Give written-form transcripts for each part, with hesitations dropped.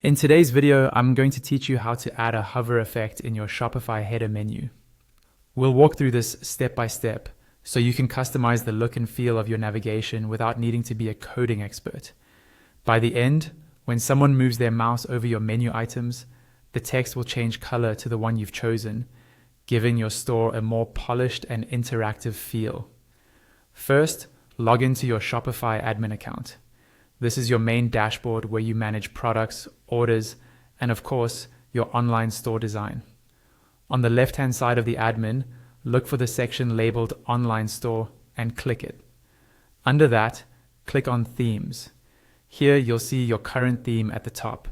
In today's video, I'm going to teach you how to add a hover effect in your Shopify header menu. We'll walk through this step by step so you can customize the look and feel of your navigation without needing to be a coding expert. By the end, when someone moves their mouse over your menu items, the text will change color to the one you've chosen, giving your store a more polished and interactive feel. First, log into your Shopify admin account. This is your main dashboard where you manage products, orders, and of course, your online store design. On the left-hand side of the admin, look for the section labeled Online Store and click it. Under that, click on Themes. Here you'll see your current theme at the top.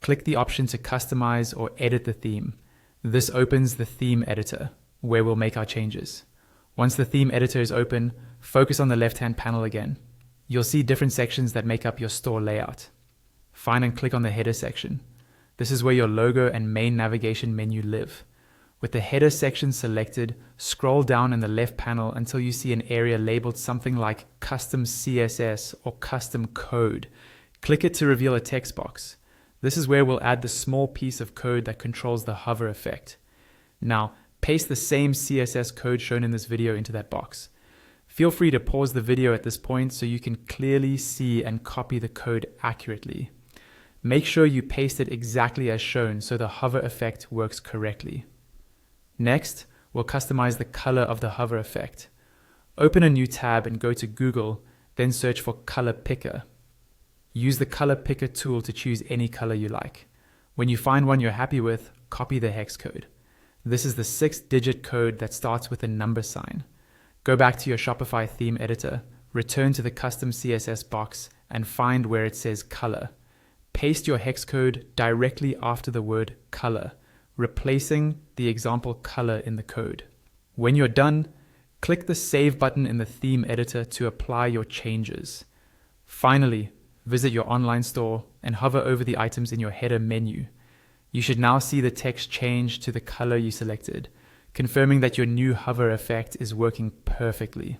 Click the option to customize or edit the theme. This opens the theme editor, where we'll make our changes. Once the theme editor is open, focus on the left-hand panel again. You'll see different sections that make up your store layout. Find and click on the header section. This is where your logo and main navigation menu live. With the header section selected, scroll down in the left panel until you see an area labeled something like Custom CSS or Custom Code. Click it to reveal a text box. This is where we'll add the small piece of code that controls the hover effect. Now, paste the same CSS code shown in this video into that box. Feel free to pause the video at this point so you can clearly see and copy the code accurately. Make sure you paste it exactly as shown so the hover effect works correctly. Next, we'll customize the color of the hover effect. Open a new tab and go to Google, then search for Color Picker. Use the Color Picker tool to choose any color you like. When you find one you're happy with, copy the hex code. This is the 6-digit code that starts with a number sign. Go back to your Shopify theme editor, return to the custom CSS box, and find where it says color. Paste your hex code directly after the word color, replacing the example color in the code. When you're done, click the Save button in the theme editor to apply your changes. Finally, visit your online store and hover over the items in your header menu. You should now see the text change to the color you selected, confirming that your new hover effect is working perfectly.